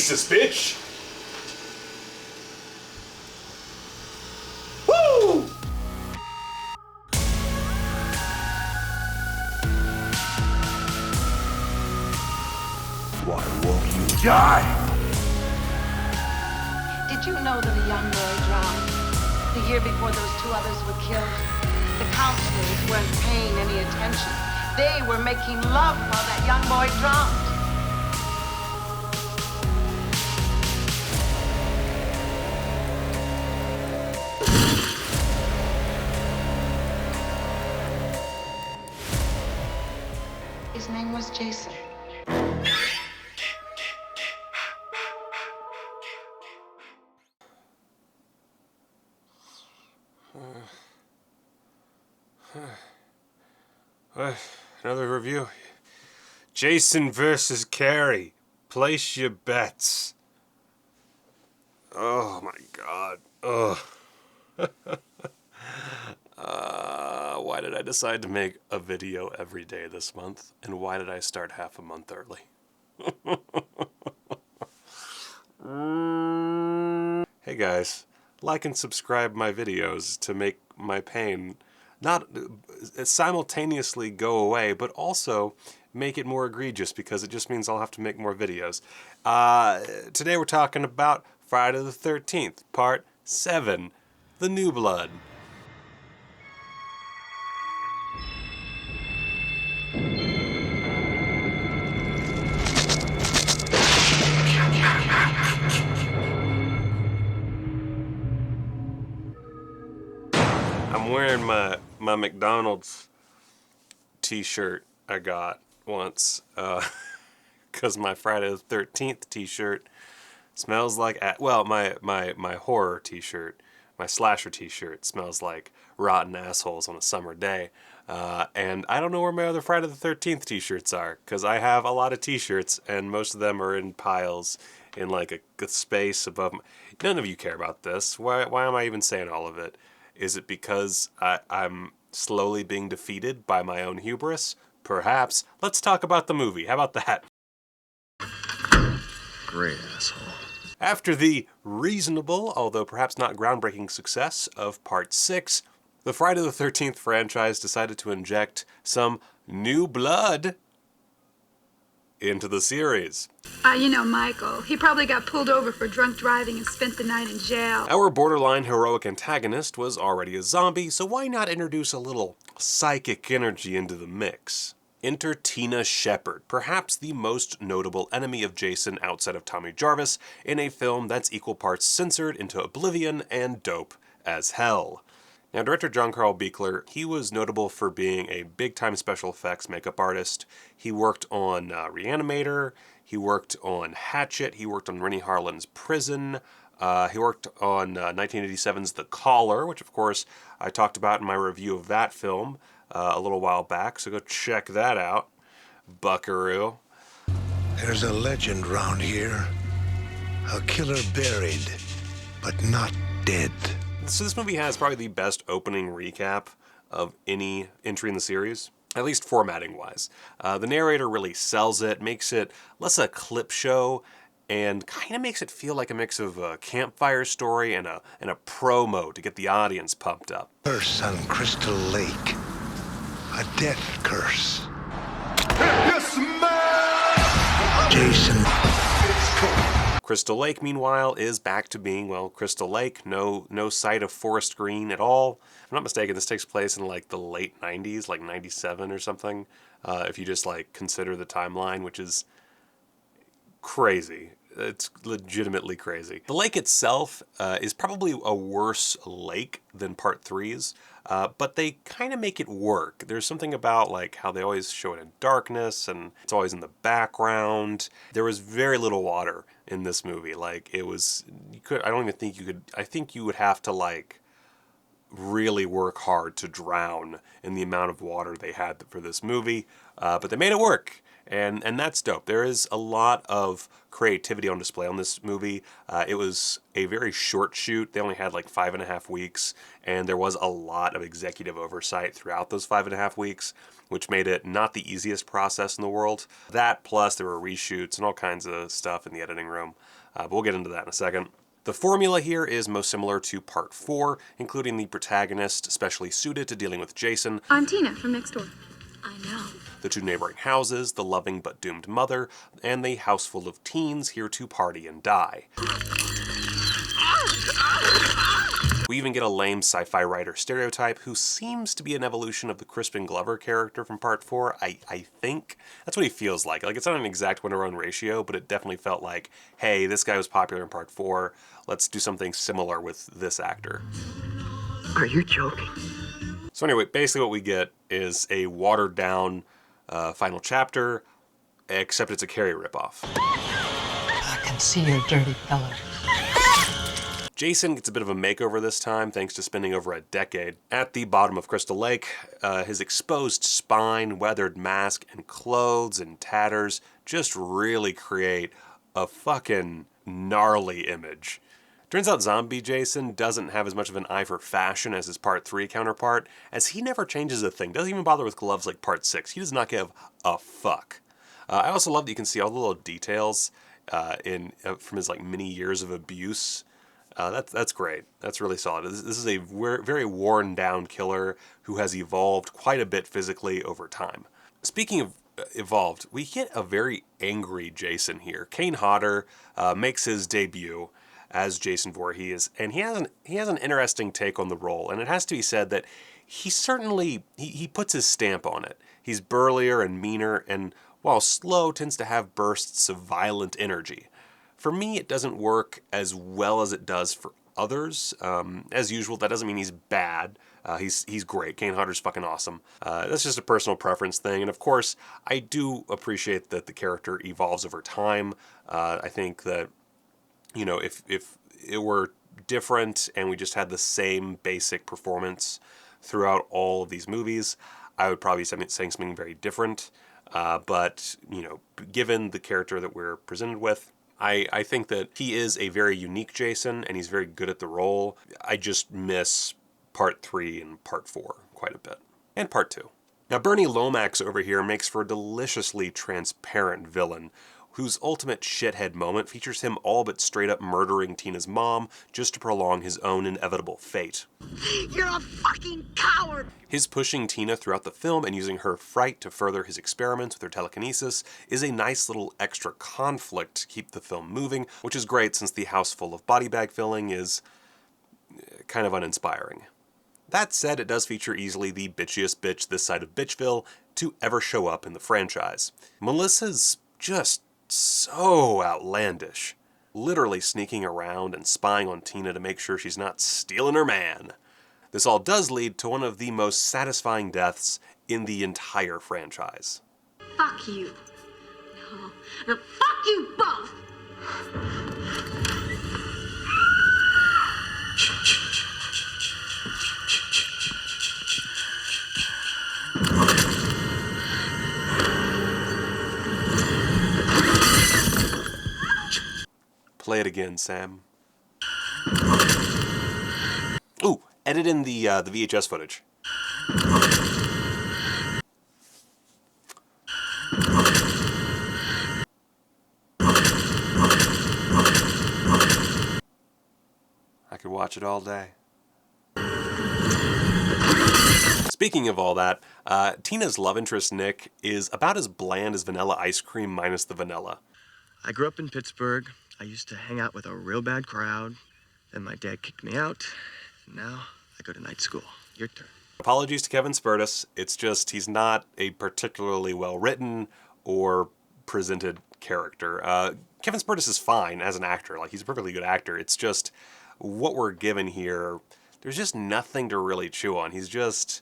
Jesus, bitch! Woo! Why won't you die? Did you know that a young boy drowned the year before those two others were killed? The counselors weren't paying any attention. They were making love while that young boy drowned. His name was Jason. Another review. Jason versus Carrie. Place your bets. Oh my god. Ugh. Why did I decide to make a video every day this month? And why did I start half a month early? Hey guys, like and subscribe my videos to make my pain not simultaneously go away, but also make it more egregious, because it just means I'll have to make more videos. Today we're talking about Friday the 13th, Part 7, The New Blood. I'm wearing my McDonald's t-shirt I got once, because my Friday the 13th t-shirt smells like, my horror t-shirt, my slasher t-shirt smells like rotten assholes on a summer day. And I don't know where my other Friday the 13th t-shirts are, because I have a lot of t-shirts, and most of them are in piles in like a space above my... None of you care about this. Why am I even saying all of it? Is it because I'm slowly being defeated by my own hubris? Perhaps. Let's talk about the movie. How about that? Great asshole. After the reasonable, although perhaps not groundbreaking success of Part 6, the Friday the 13th franchise decided to inject some new blood into the series. You know Michael. He probably got pulled over for drunk driving and spent the night in jail. Our borderline heroic antagonist was already a zombie, so why not introduce a little psychic energy into the mix? Enter Tina Shepard, perhaps the most notable enemy of Jason outside of Tommy Jarvis, in a film that's equal parts censored into oblivion and dope as hell. Now, director John Carl Buechler, he was notable for being a big-time special effects makeup artist. He worked on Reanimator, he worked on Hatchet, he worked on Rennie Harlin's Prison, he worked on 1987's The Caller, which of course I talked about in my review of that film a little while back, so go check that out, buckaroo. There's a legend round here. A killer buried, but not dead. So this movie has probably the best opening recap of any entry in the series, at least formatting-wise. The narrator really sells it, makes it less a clip show, and kind of makes it feel like a mix of a campfire story and a promo to get the audience pumped up. Curse on Crystal Lake. A death curse. Yes, man! Jason. Crystal Lake, meanwhile, is back to being, well, Crystal Lake. No sight of forest green at all. If I'm not mistaken, this takes place in like the late 90s, like 97 or something, if you just like consider the timeline, which is crazy. It's legitimately crazy. The lake itself is probably a worse lake than Part 3's, but they kind of make it work. There's something about like how they always show it in darkness and it's always in the background. There was very little water in this movie. Like it was, I don't even think you could, I think you would have to like really work hard to drown in the amount of water they had for this movie, but they made it work. And that's dope. There is a lot of creativity on display on this movie. It was a very short shoot. They only had like 5.5 weeks, and there was a lot of executive oversight throughout those 5.5 weeks, which made it not the easiest process in the world. That plus there were reshoots and all kinds of stuff in the editing room. But we'll get into that in a second. The formula here is most similar to Part 4, including the protagonist specially suited to dealing with Jason. I'm Tina from next door. I know. The two neighboring houses, the loving but doomed mother, and the house full of teens here to party and die. We even get a lame sci-fi writer stereotype who seems to be an evolution of the Crispin Glover character from Part 4, I think. That's what he feels like. Like, it's not an exact 1-to-1 ratio, but it definitely felt like, hey, this guy was popular in Part 4, let's do something similar with this actor. Are you joking? So anyway, basically what we get is a watered-down final chapter, except it's a Carrie ripoff. I can see your dirty fellow. Jason gets a bit of a makeover this time, thanks to spending over a decade at the bottom of Crystal Lake. His exposed spine, weathered mask, and clothes and tatters just really create a fucking gnarly image. Turns out Zombie Jason doesn't have as much of an eye for fashion as his Part 3 counterpart, as he never changes a thing. Doesn't even bother with gloves like Part 6. He does not give a fuck. I also love that you can see all the little details from his like many years of abuse. That's great. That's really solid. This is a very worn down killer who has evolved quite a bit physically over time. Speaking of evolved, we get a very angry Jason here. Kane Hodder makes his debut as Jason Voorhees, and he has an interesting take on the role, and it has to be said that he certainly he puts his stamp on it. He's burlier and meaner, and while slow, tends to have bursts of violent energy. For me, it doesn't work as well as it does for others. As usual, that doesn't mean he's bad. He's great. Kane Hodder's fucking awesome. That's just a personal preference thing, and of course, I do appreciate that the character evolves over time. I think that, you know, if it were different and we just had the same basic performance throughout all of these movies, I would probably be saying something very different. But, you know, given the character that we're presented with, I think that he is a very unique Jason, and he's very good at the role. I just miss Part 3 and Part 4 quite a bit. And Part 2. Now, Bernie Lomax over here makes for a deliciously transparent villain, whose ultimate shithead moment features him all but straight up murdering Tina's mom just to prolong his own inevitable fate. You're a fucking coward! His pushing Tina throughout the film and using her fright to further his experiments with her telekinesis is a nice little extra conflict to keep the film moving, which is great since the house full of body bag filling is kind of uninspiring. That said, it does feature easily the bitchiest bitch this side of Bitchville to ever show up in the franchise. Melissa's just so outlandish, literally sneaking around and spying on Tina to make sure she's not stealing her man. This all does lead to one of the most satisfying deaths in the entire franchise. Fuck you. No, fuck you both! Play it again, Sam. Ooh, edit in the VHS footage. I could watch it all day. Speaking of all that, Tina's love interest, Nick, is about as bland as vanilla ice cream minus the vanilla. I grew up in Pittsburgh. I used to hang out with a real bad crowd. Then my dad kicked me out. And now I go to night school. Your turn. Apologies to Kevin Spirtus. It's just he's not a particularly well-written or presented character. Kevin Spirtus is fine as an actor. Like, he's a perfectly good actor. It's just what we're given here, there's just nothing to really chew on. He's just,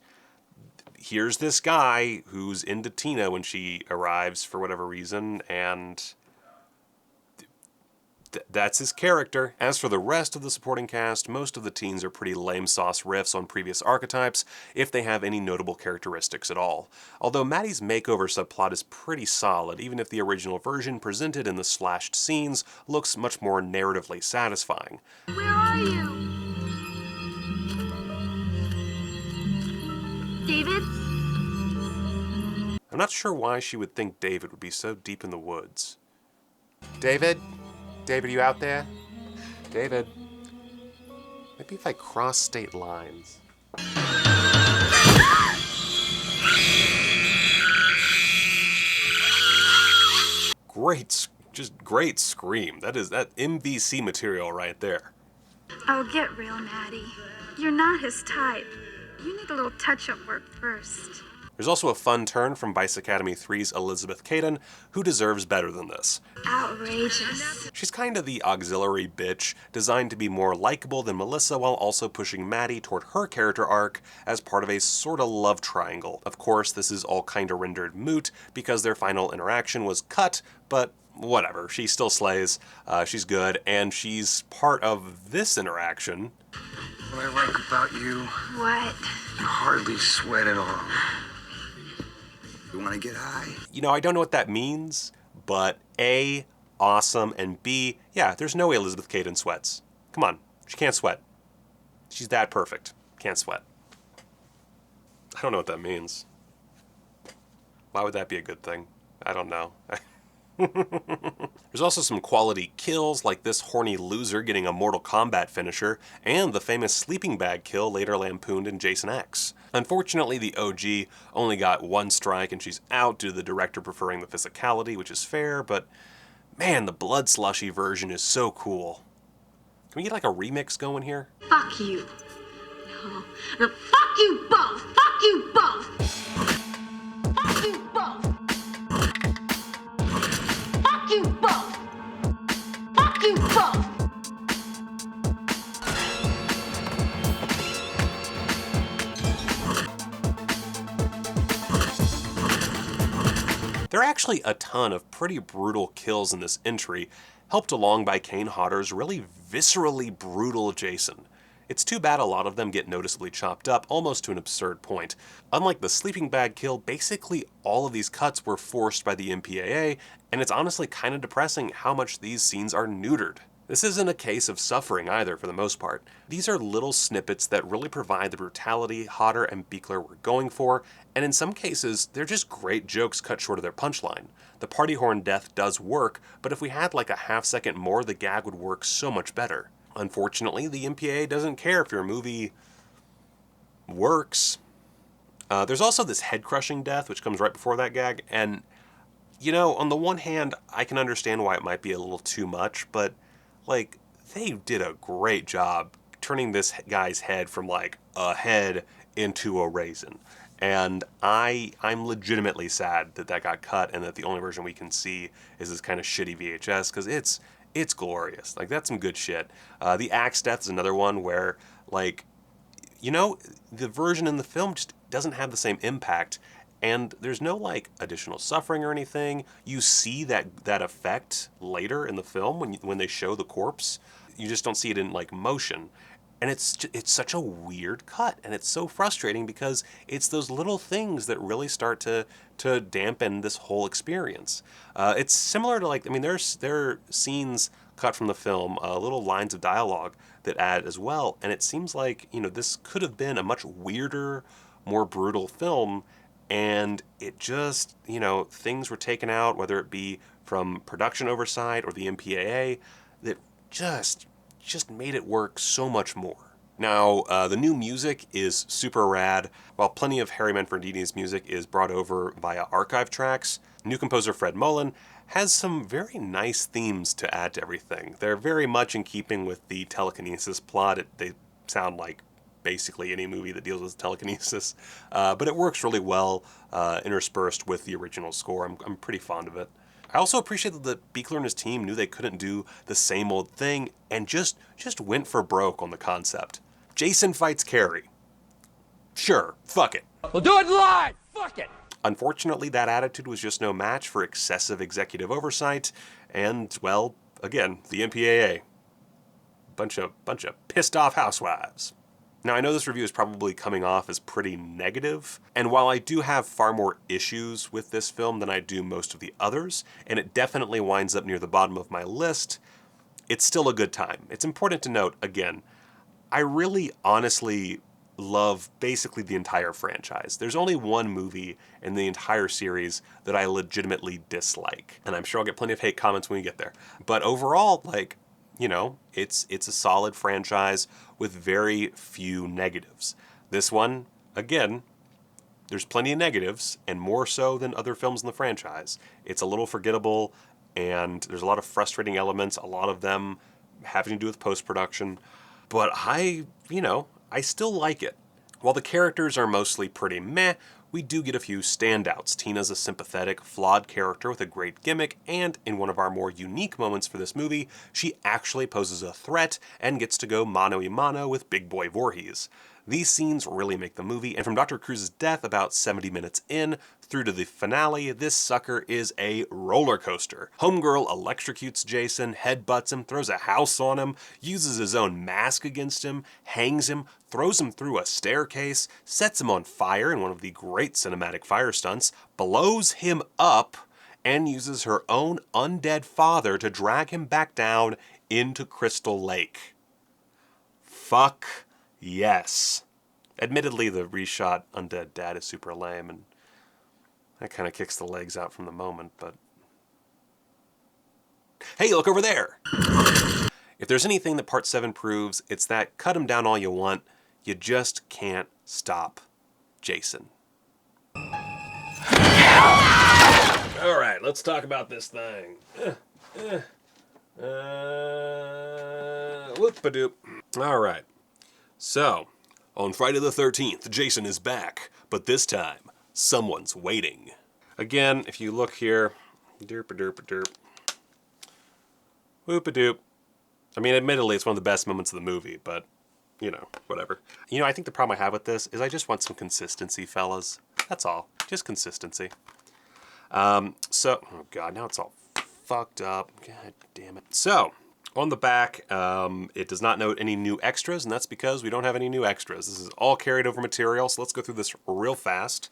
here's this guy who's into Tina when she arrives for whatever reason, and That's his character. As for the rest of the supporting cast, most of the teens are pretty lame sauce riffs on previous archetypes, if they have any notable characteristics at all. Although Maddie's makeover subplot is pretty solid, even if the original version presented in the slashed scenes looks much more narratively satisfying. Where are you? David? I'm not sure why she would think David would be so deep in the woods. David? David, you out there? David? Maybe if I cross state lines. Great scream. That MVC material right there. Oh, get real, Maddie. You're not his type. You need a little touch-up work first. There's also a fun turn from Vice Academy 3's Elizabeth Caden, who deserves better than this. Outrageous. She's kind of the auxiliary bitch, designed to be more likable than Melissa while also pushing Maddie toward her character arc as part of a sorta love triangle. Of course, this is all kinda rendered moot because their final interaction was cut, but whatever, she still slays, she's good, and she's part of this interaction. What I like about you, What? you hardly sweat at all. You want to get high? You know, I don't know what that means, but A, awesome, and B, yeah, there's no way Elizabeth Caden sweats. Come on, she can't sweat. She's that perfect. Can't sweat. I don't know what that means. Why would that be a good thing? I don't know. There's also some quality kills, like this horny loser getting a Mortal Kombat finisher, and the famous sleeping bag kill later lampooned in Jason X. Unfortunately, the OG only got one strike and she's out due to the director preferring the physicality, which is fair, but man, the blood slushy version is so cool. Can we get like a remix going here? Fuck you. No. No, fuck you both. Fuck you both. Fuck you both. Fuck you both. Fuck you both. There are actually a ton of pretty brutal kills in this entry, helped along by Kane Hodder's really viscerally brutal Jason. It's too bad a lot of them get noticeably chopped up, almost to an absurd point. Unlike the sleeping bag kill, basically all of these cuts were forced by the MPAA, and it's honestly kind of depressing how much these scenes are neutered. This isn't a case of suffering either, for the most part. These are little snippets that really provide the brutality Hodder and Buechler were going for, and in some cases, they're just great jokes cut short of their punchline. The party horn death does work, but if we had like a half second more, the gag would work so much better. Unfortunately, the MPAA doesn't care if your movie works. There's also this head-crushing death, which comes right before that gag, and, you know, on the one hand, I can understand why it might be a little too much, but like, they did a great job turning this guy's head from like a head into a raisin. And I'm legitimately sad that that got cut and that the only version we can see is this kind of shitty VHS, because it's glorious. Like, that's some good shit. The axe death is another one where, like, you know, the version in the film just doesn't have the same impact, and there's no like additional suffering or anything. You see that effect later in the film when they show the corpse. You just don't see it in like motion, and it's such a weird cut, and it's so frustrating because it's those little things that really start to dampen this whole experience. It's similar to like, I mean, there are scenes cut from the film, little lines of dialogue that add as well, and it seems like, you know, this could have been a much weirder, more brutal film. And it just, you know, things were taken out, whether it be from production oversight or the MPAA, that just made it work so much more. Now, the new music is super rad. While plenty of Harry Manfredini's music is brought over via archive tracks, new composer Fred Mullen has some very nice themes to add to everything. They're very much in keeping with the telekinesis plot. They sound like basically any movie that deals with telekinesis, but it works really well, interspersed with the original score. I'm pretty fond of it. I also appreciate that Buechler and his team knew they couldn't do the same old thing and just went for broke on the concept. Jason fights Carrie. Sure, fuck it. We'll do it live, fuck it! Unfortunately, that attitude was just no match for excessive executive oversight, and, well, again, the MPAA. Bunch of pissed off housewives. Now, I know this review is probably coming off as pretty negative, and while I do have far more issues with this film than I do most of the others, and it definitely winds up near the bottom of my list, it's still a good time. It's important to note, again, I really honestly love basically the entire franchise. There's only one movie in the entire series that I legitimately dislike, and I'm sure I'll get plenty of hate comments when we get there. But overall, like, you know, it's a solid franchise with very few negatives. This one, again, there's plenty of negatives, and more so than other films in the franchise. It's a little forgettable, and there's a lot of frustrating elements, a lot of them having to do with post-production. But I still like it. While the characters are mostly pretty meh, we do get a few standouts. Tina's a sympathetic, flawed character with a great gimmick, and in one of our more unique moments for this movie, she actually poses a threat and gets to go mano-a-mano with Big Boy Voorhees. These scenes really make the movie, and from Dr. Cruz's death about 70 minutes in through to the finale, this sucker is a roller coaster. Homegirl electrocutes Jason, headbutts him, throws a house on him, uses his own mask against him, hangs him, throws him through a staircase, sets him on fire in one of the great cinematic fire stunts, blows him up, and uses her own undead father to drag him back down into Crystal Lake. Fuck yes. Admittedly, the reshot undead dad is super lame, and that kind of kicks the legs out from the moment, but... Hey, look over there! If there's anything that Part 7 proves, it's that cut him down all you want, you just can't stop Jason. Alright, let's talk about this thing. Whoop-a-doop. Alright. So, on Friday the 13th, Jason is back, but this time, someone's waiting. Again, if you look here, derp-a-derp-a-derp. Whoop-a-doop. I mean, admittedly, it's one of the best moments of the movie, but, you know, whatever. You know, I think the problem I have with this is I just want some consistency, fellas. That's all. Just consistency. Oh God, now it's all fucked up. God damn it. So, on the back, it does not note any new extras, and that's because we don't have any new extras. This is all carried over material, so let's go through this real fast,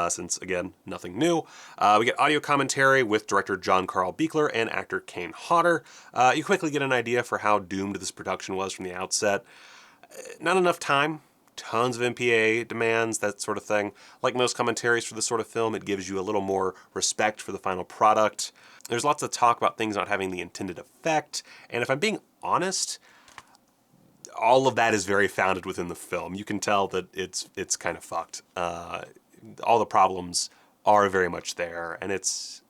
since, again, nothing new. We get audio commentary with director John Carl Buechler and actor Kane Hodder. You quickly get an idea for how doomed this production was from the outset. Not enough time. Tons of MPA demands, that sort of thing. Like most commentaries for this sort of film, it gives you a little more respect for the final product. There's lots of talk about things not having the intended effect, and if I'm being honest, all of that is very founded within the film. You can tell that it's kind of fucked. All the problems are very much there, and it's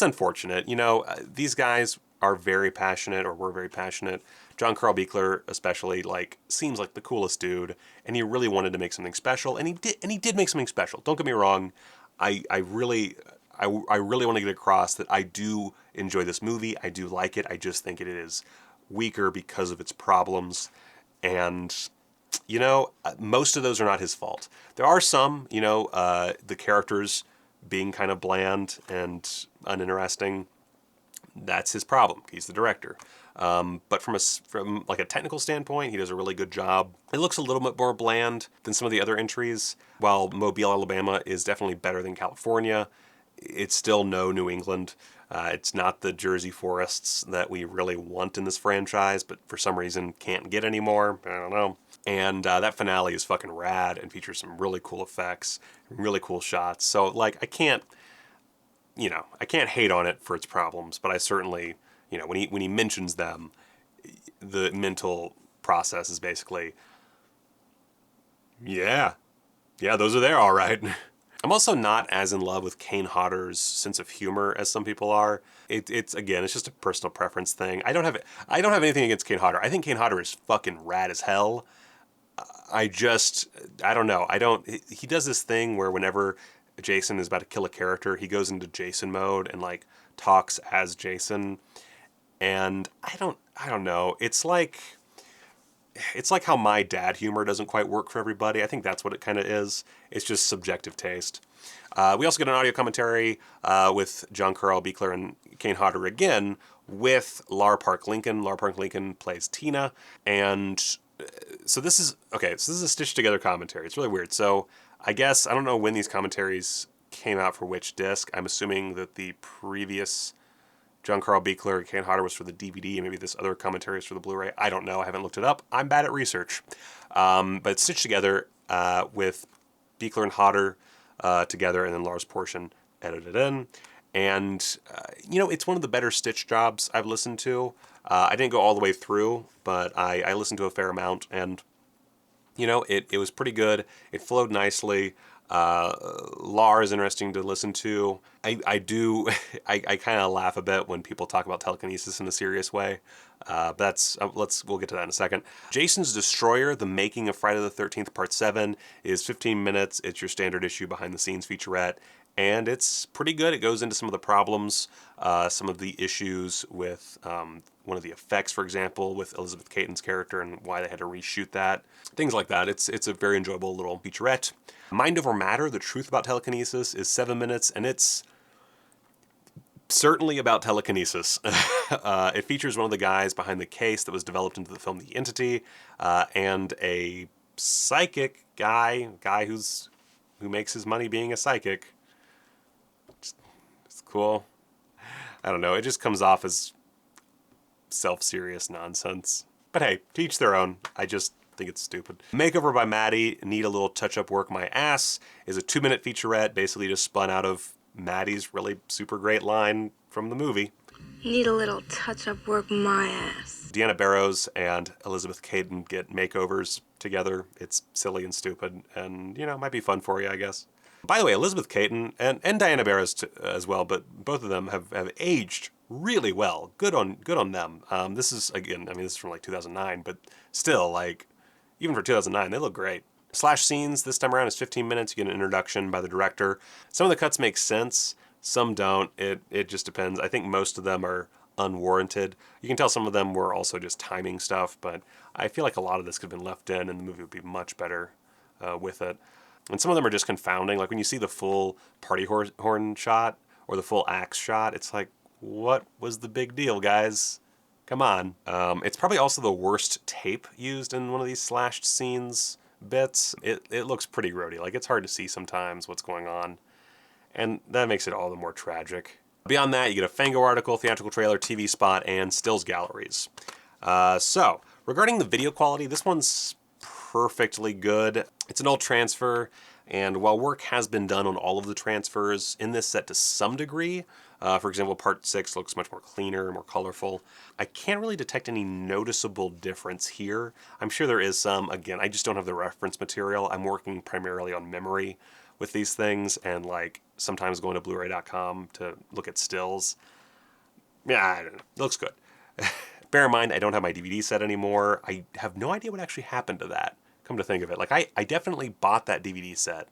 unfortunate. You know, these guys are very passionate, or were very passionate. John Carl Buechler especially, like, seems like the coolest dude, and he really wanted to make something special, and he did make something special. Don't get me wrong, I really want to get across that I do enjoy this movie. I do like it. I just think it is weaker because of its problems, and you know, most of those are not his fault. There are some, you know, the characters being kind of bland and uninteresting. That's his problem. He's the director. But from like a technical standpoint, he does a really good job. It looks a little bit more bland than some of the other entries. While Mobile, Alabama is definitely better than California, it's still no New England. It's not the Jersey forests that we really want in this franchise, but for some reason can't get anymore. I don't know. And that finale is fucking rad and features some really cool effects, really cool shots. So like I can't hate on it for its problems, but I certainly, you know, when he mentions them, the mental process is basically, yeah, those are there, all right. I'm also not as in love with Kane Hodder's sense of humor as some people are. It's just a personal preference thing. I don't have anything against Kane Hodder. I think Kane Hodder is fucking rad as hell. I don't know. He does this thing where whenever Jason is about to kill a character, he goes into Jason mode and like talks as Jason. And I don't know. It's like how my dad humor doesn't quite work for everybody. I think that's what it kind of is. It's just subjective taste. We also get an audio commentary with John Carl Buechler and Kane Hodder again, with Lar Park Lincoln. Lar Park Lincoln plays Tina, and so this is a stitched together commentary. It's really weird. So I guess, I don't know when these commentaries came out for which disc. I'm assuming that the previous John Carl Buechler and Kane Hodder was for the DVD, and maybe this other commentary is for the Blu-ray. I don't know. I haven't looked it up. I'm bad at research. But it's stitched together with Buechler and Hodder together, and then Lars portion edited in. And, it's one of the better stitch jobs I've listened to. I didn't go all the way through, but I listened to a fair amount, and, it was pretty good. It flowed nicely. Lar is interesting to listen to. I kind of laugh a bit when people talk about telekinesis in a serious way. We'll get to that in a second. Jason's Destroyer, The Making of Friday the 13th Part 7, is 15 minutes. It's your standard issue behind the scenes featurette, and it's pretty good. It goes into some of the problems, some of the issues with one of the effects, for example, with Elizabeth Caton's character and why they had to reshoot that. Things like that. It's a very enjoyable little featurette. Mind Over Matter, The Truth About Telekinesis, is 7 minutes, and it's certainly about telekinesis. It features one of the guys behind the case that was developed into the film The Entity, and a psychic guy who makes his money being a psychic. It's cool. I don't know, it just comes off as self-serious nonsense. But hey, to each their own. I just think it's stupid. Makeover by Maddie, Need a Little Touch-Up Work My Ass, is a 2-minute featurette, basically just spun out of Maddie's really super great line from the movie. Need a little touch-up work my ass. Deanna Barrows and Elizabeth Caton get makeovers together. It's silly and stupid, and, might be fun for you, I guess. By the way, Elizabeth Caton and Diana Barrows as well, but both of them have aged really well. Good on them. This is, again, this is from like 2009, but still, like, even for 2009, they look great. Slash scenes this time around is 15 minutes. You get an introduction by the director. Some of the cuts make sense, some don't. It just depends. I think most of them are unwarranted. You can tell some of them were also just timing stuff, but I feel like a lot of this could have been left in, and the movie would be much better with it. And some of them are just confounding. Like when you see the full party horn shot or the full axe shot, it's like, what was the big deal, guys? Come on. It's probably also the worst tape used in one of these slashed scenes bits. It looks pretty grody. Like, it's hard to see sometimes what's going on, and that makes it all the more tragic. Beyond that, you get a Fango article, theatrical trailer, TV spot, and stills galleries. So, regarding the video quality, this one's perfectly good. It's an old transfer, and while work has been done on all of the transfers in this set to some degree, for example, Part 6 looks much more cleaner, more colorful, I can't really detect any noticeable difference here. I'm sure there is some. Again, I just don't have the reference material. I'm working primarily on memory with these things, and like sometimes going to Blu-ray.com to look at stills. Yeah, I don't know. It looks good. Bear in mind, I don't have my DVD set anymore. I have no idea what actually happened to that, come to think of it. Like, I definitely bought that DVD set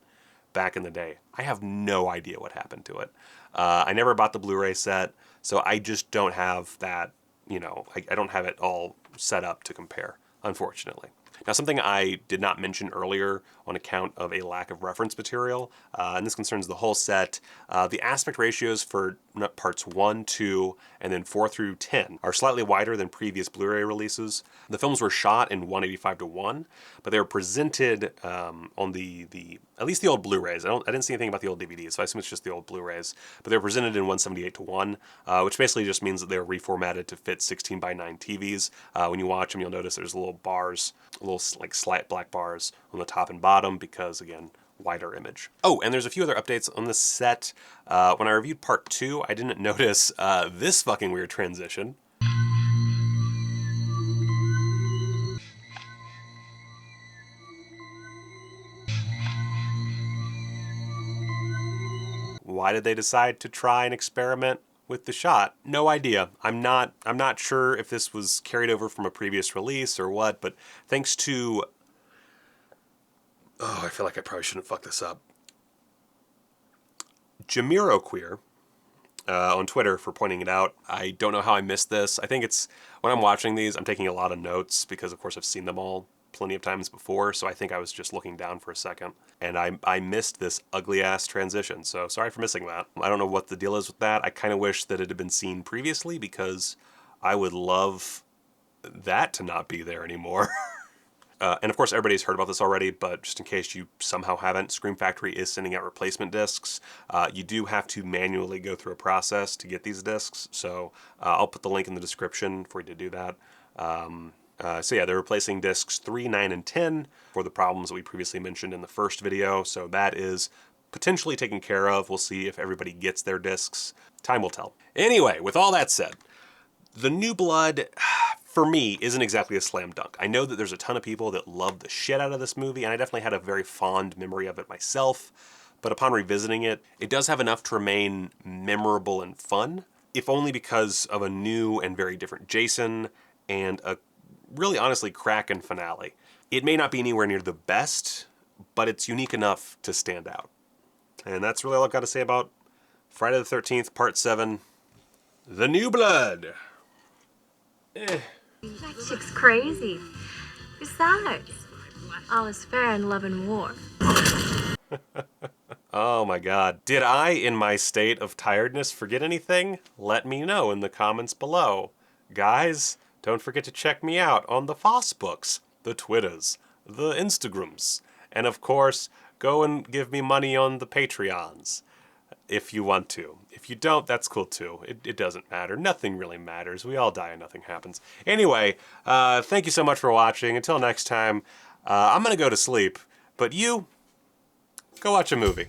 back in the day. I have no idea what happened to it. I never bought the Blu-ray set, so I just don't have that, I don't have it all set up to compare, unfortunately. Now, something I did not mention earlier on account of a lack of reference material, and this concerns the whole set, the aspect ratios for parts 1, 2, and then 4 through 10 are slightly wider than previous Blu-ray releases. The films were shot in 1:85:1, but they were presented on at least the old Blu-rays. I didn't see anything about the old DVDs, so I assume it's just the old Blu-rays. But they were presented in 1:78:1, which basically just means that they were reformatted to fit 16:9 TVs. When you watch them, you'll notice there's little bars, little like slight black bars on the top and bottom because, again, wider image. Oh, and there's a few other updates on this set. When I reviewed Part 2, I didn't notice this fucking weird transition. Why did they decide to try and experiment with the shot? No idea. I'm not sure if this was carried over from a previous release or what, but thanks to... Oh, I feel like I probably shouldn't fuck this up. Jamiroqueer on Twitter for pointing it out. I don't know how I missed this. I think it's... When I'm watching these, I'm taking a lot of notes because, of course, I've seen them all plenty of times before, so I think I was just looking down for a second. And I missed this ugly-ass transition, so sorry for missing that. I don't know what the deal is with that. I kind of wish that it had been seen previously, because I would love that to not be there anymore. And of course, everybody's heard about this already, but just in case you somehow haven't, Scream Factory is sending out replacement discs. You do have to manually go through a process to get these discs, so I'll put the link in the description for you to do that. So yeah, they're replacing discs 3, 9, and 10 for the problems that we previously mentioned in the first video, so that is potentially taken care of. We'll see if everybody gets their discs. Time will tell. Anyway, with all that said, The New Blood, for me, isn't exactly a slam dunk. I know that there's a ton of people that love the shit out of this movie, and I definitely had a very fond memory of it myself, but upon revisiting it, it does have enough to remain memorable and fun, if only because of a new and very different Jason, and a really honestly crackin' finale. It may not be anywhere near the best, but it's unique enough to stand out. And that's really all I've got to say about Friday the 13th, Part 7, The New Blood. That chick's crazy. Besides, all is fair in love and war. Oh my god. Did I, in my state of tiredness, forget anything? Let me know in the comments below. Guys, don't forget to check me out on the Facebooks, the Twitters, the Instagrams, and of course, go and give me money on the Patreons, if you want to. If you don't, that's cool too. It doesn't matter. Nothing really matters. We all die and nothing happens. Anyway, thank you so much for watching. Until next time, I'm gonna go to sleep, but you, go watch a movie.